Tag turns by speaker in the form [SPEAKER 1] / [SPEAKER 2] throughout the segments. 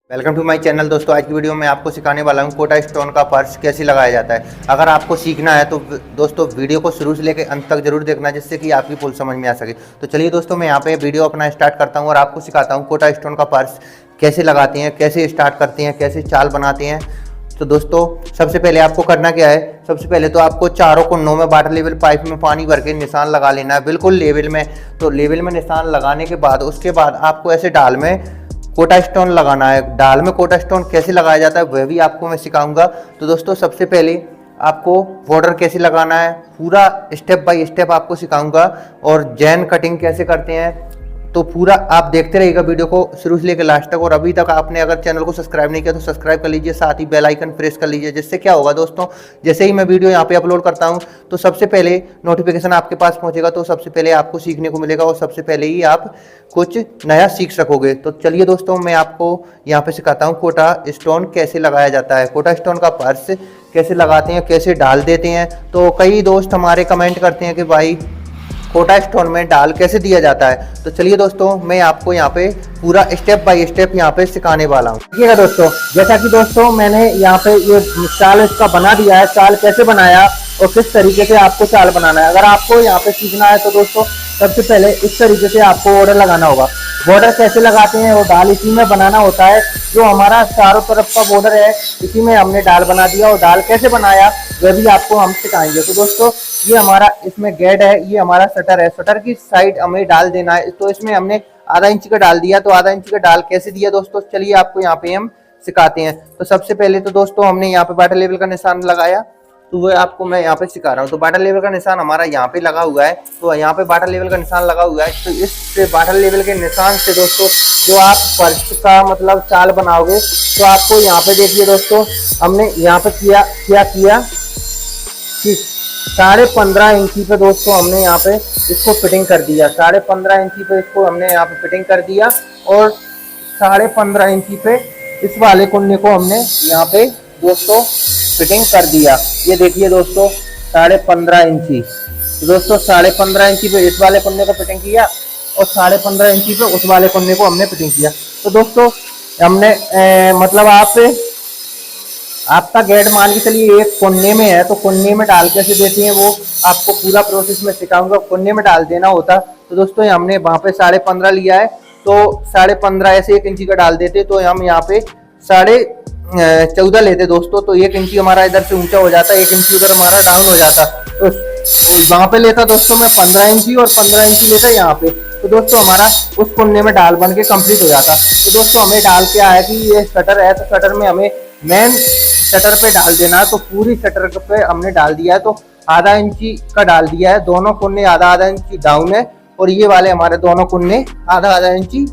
[SPEAKER 1] Welcome to my channel. दोस्तों आज की वीडियो में आपको सिखाने वाला हूँ कोटा स्टोन का पर्स कैसे लगाया जाता है। अगर आपको सीखना है तो दोस्तों वीडियो को शुरू से लेकर अंत तक जरूर देखना, जिससे कि आपकी फुल समझ में आ सके। तो चलिए दोस्तों, मैं यहाँ पे वीडियो अपना स्टार्ट करता हूँ और आपको सिखाता हूँ कोटा स्टोन का पर्स कैसे लगाते हैं, कैसे स्टार्ट करते हैं, कैसे चाल बनाते हैं। तो दोस्तों सबसे पहले आपको करना क्या है, सबसे पहले तो आपको चारों कोनों में वाटर लेवल पाइप में पानी भर के निशान लगा लेना है, बिल्कुल लेवल में। तो लेवल में निशान लगाने के बाद उसके बाद आपको ऐसे डाल में कोटा स्टोन लगाना है। डाल में कोटा स्टोन कैसे लगाया जाता है वह भी आपको मैं सिखाऊंगा। तो दोस्तों सबसे पहले आपको बॉर्डर कैसे लगाना है पूरा स्टेप बाय स्टेप आपको सिखाऊंगा, और जैन कटिंग कैसे करते हैं तो पूरा आप देखते रहिएगा वीडियो को शुरू से लेकर लास्ट तक। और अभी तक आपने अगर चैनल को सब्सक्राइब नहीं किया तो सब्सक्राइब कर लीजिए, साथ ही बेल आइकन प्रेस कर लीजिए, जिससे क्या होगा दोस्तों, जैसे ही मैं वीडियो यहाँ पे अपलोड करता हूँ तो सबसे पहले नोटिफिकेशन आपके पास पहुँचेगा, तो सबसे पहले आपको सीखने को मिलेगा और सबसे पहले ही आप कुछ नया सीख सकोगे। तो चलिए दोस्तों, मैं आपको यहाँ पे सिखाता हूँ कोटा स्टोन कैसे लगाया जाता है, कोटा स्टोन का पर्स कैसे लगाते हैं, कैसे डाल देते हैं। तो कई दोस्त हमारे कमेंट करते हैं कि भाई कोटा स्टोन में डाल कैसे दिया जाता है। तो चलिए दोस्तों, मैं आपको यहाँ पे पूरा स्टेप बाय स्टेप यहाँ पे सिखाने वाला हूँ। देखिएगा दोस्तों, जैसा कि दोस्तों मैंने यहाँ पे ये चाल इसका बना दिया है। चाल कैसे बनाया और किस तरीके से आपको चाल बनाना है, अगर आपको यहाँ पे सीखना है तो दोस्तों सबसे पहले इस तरीके से आपको बॉर्डर लगाना होगा। बॉर्डर कैसे लगाते हैं, वो डाल इसी में बनाना होता है। जो हमारा चारों तरफ का बॉर्डर है इसी में हमने डाल बना दिया, और डाल कैसे बनाया वह भी आपको हम सिखाएंगे। तो दोस्तों ये हमारा इसमें गेट है, ये हमारा शटर है, शटर की साइड हमें डाल देना है। तो इसमें हमने आधा इंच का डाल दिया। तो आधा इंच का डाल कैसे दिया दोस्तों, चलिए आपको यहाँ पे हम सिखाते हैं। तो सबसे पहले तो दोस्तों हमने यहाँ पे वाटर लेवल का निशान लगाया, तो वो आपको मैं यहाँ पे सिखा रहा हूँ। तो वाटर लेवल का निशान हमारा यहाँ पे लगा हुआ है, तो यहाँ पे वाटर लेवल का निशान लगा हुआ है। तो इस वाटर लेवल के निशान से दोस्तों जो आप पर्स का मतलब चाल बनाओगे, तो आपको यहाँ पे देखिए दोस्तों, हमने यहाँ पे किया कि 15.5 इंची पे दोस्तों हमने यहाँ पे इसको फिटिंग कर दिया। 15.5 इंची पे इसको हमने यहाँ पे फिटिंग कर दिया, और 15.5 इंची पे इस वाले कोने को हमने यहाँ पे दोस्तों फिटिंग कर दिया। ये देखिए दोस्तों 15.5 इंची। तो दोस्तों 15.5 इंची पे इस वाले कोने को फिटिंग किया, और 15.5 इंची पे उस वाले कोने को हमने फिटिंग किया। तो दोस्तों हमने मतलब आपका गेट मान के चलिए एक कोने में है, तो कोने में डाल कैसे देते हैं वो आपको पूरा प्रोसेस में सिखाऊंगा। कोने में डाल देना होता। तो दोस्तों हमने वहां पे 15.5 लिया है, तो 15.5 ऐसे 1 इंची का डाल देते, तो हम यहाँ पे 14.5 लेते दोस्तों। तो 1 इंची हमारा इधर से ऊंचा हो जाता, 1 इंची उधर हमारा डाउन हो जाता। तो वहां पे लेता दोस्तों मैं 15 इंची, और 15 इंची लेता यहाँ पे। तो दोस्तों हमारा उस कोने में डाल बन के कंप्लीट हो जाता। तो दोस्तों हमें डाल क्या है कि ये शटर है, तो शटर में हमें मेन शटर पे डाल देना है। तो पूरी शटर पे हमने डाल दिया है, तो आधा इंची का डाल दिया है। दोनों कोने आधा इंची डाउन है, और ये वाले हमारे दोनों कोने आधा इंची,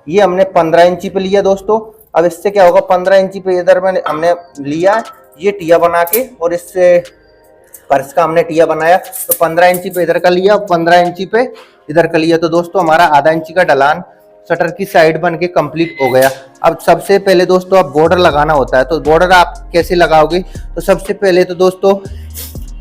[SPEAKER 1] ये हमने 15 इंची पे लिया दोस्तों। अब इससे क्या होगा, 15 इंची पे इधर में हमने लिया ये टिया बना के, और इससे पर्स का हमने टिया बनाया। तो 15 इंची पे इधर का लिया, 15 इंची पे इधर का लिया। तो दोस्तों हमारा आधा इंची का ढलान शटर की साइड बन के कंप्लीट हो गया। अब सबसे पहले दोस्तों अब बॉर्डर लगाना होता है। तो बॉर्डर आप कैसे लगाओगे, तो सबसे पहले तो दोस्तों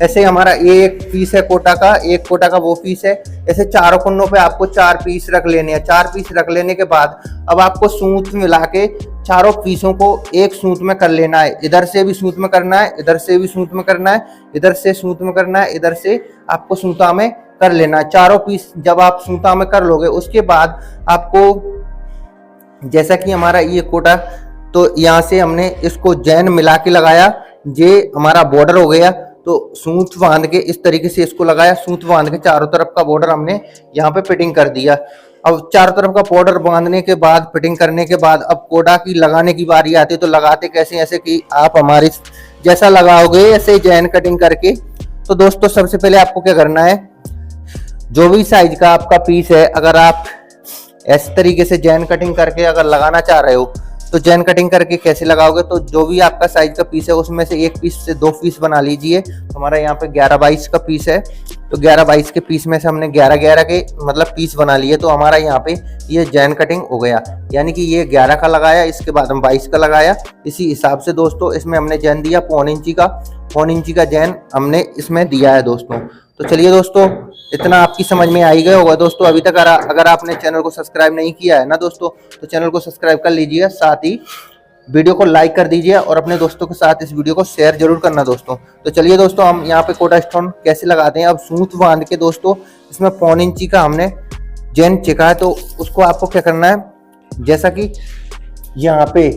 [SPEAKER 1] ऐसे हमारा एक पीस है कोटा का, एक कोटा का वो पीस है। ऐसे चारों कोनों पे आपको 4 पीस रख लेने हैं। 4 पीस रख लेने के बाद अब आपको सूत मिला के चारों पीसों को एक सूत में कर लेना है। इधर से भी सूत में करना है, इधर से भी सूत में करना है, इधर से सूत में करना है, इधर से आपको सूता में कर लेना है। चारों पीस जब आप सूता में कर लोगे, उसके बाद आपको जैसा कि हमारा ये कोटा, तो यहाँ से हमने इसको जैन मिला के लगाया, ये हमारा बॉर्डर हो गया। तो सूत बांध के इस तरीके से इसको लगाया, सूत बांध के चारों तरफ का बॉर्डर हमने यहाँ पे फिटिंग कर दिया। अब चारों तरफ का बॉर्डर बांधने के बाद, फिटिंग करने के बाद, अब कोटा की लगाने की बारी आती है। तो लगाते कैसे, ऐसे कि आप हमारी जैसा लगाओगे ऐसे जैन कटिंग करके। तो दोस्तों सबसे पहले आपको क्या करना है, जो भी साइज का आपका पीस है, अगर आप इस तरीके से जैन कटिंग करके अगर लगाना चाह रहे हो, तो जैन कटिंग करके कैसे लगाओगे, तो जो भी आपका साइज का पीस है उसमें से एक पीस से 2 पीस बना लीजिए। हमारा यहाँ पे 11-22 का पीस है, तो 11-22 के पीस में से हमने 11-11 के मतलब पीस बना लिए। तो हमारा यहाँ पे ये जैन कटिंग हो गया, यानी कि ये 11 का लगाया, इसके बाद हम 22 का लगाया। इसी हिसाब से दोस्तों इसमें हमने जैन दिया 1.25 इंची का, 1.25 इंची का जैन हमने इसमें दिया है दोस्तों। तो चलिए दोस्तों इतना आपकी समझ में आ ही गया होगा दोस्तों। अभी तक अगर आपने चैनल को सब्सक्राइब नहीं किया है ना दोस्तों, तो चैनल को सब्सक्राइब कर लीजिए, साथ ही वीडियो को लाइक कर दीजिए और अपने दोस्तों के साथ इस वीडियो को शेयर जरूर करना दोस्तों। तो चलिए दोस्तों, हम यहाँ पे कोटा स्टोन कैसे लगाते हैं। अब सूत बांध के दोस्तों इसमें 1.25 इंची का हमने जैन चेका है, तो उसको आपको क्या करना है, जैसा कि यहाँ पे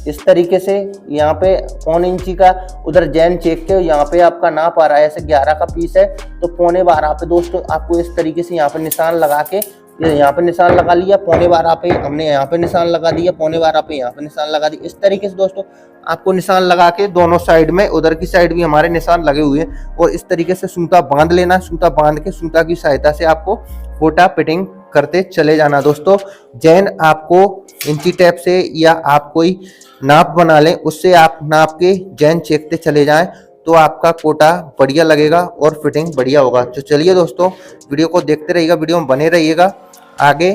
[SPEAKER 1] इस तरीके से यहाँ पे 1.25 इंची का उधर जैन चेक के यहाँ पे आपका नाप आ रहा है, ऐसे 11 का पीस है तो 11.25 पे दोस्तों आपको इस तरीके से यहाँ पे निशान लगा के, यहाँ पे निशान लगा लिया, 11.25 पे हमने यहाँ पे निशान लगा दिया, 11.25 पे यहाँ पे निशान लगा दिया। इस तरीके से दोस्तों आपको निशान लगा के दोनों साइड में, उधर की साइड भी हमारे निशान लगे हुए हैं, और इस तरीके से सूता बांध लेना। सूता बांध के सूता की सहायता से आपको कोटा फिटिंग करते चले जाना दोस्तों। जैन आपको इंची टेप से या आप कोई नाप बना लें, उससे आप नाप के जैन चेकते चले जाएं तो आपका कोटा बढ़िया लगेगा और फिटिंग बढ़िया होगा। तो चलिए दोस्तों, वीडियो को देखते रहिएगा, वीडियो में बने रहिएगा। आगे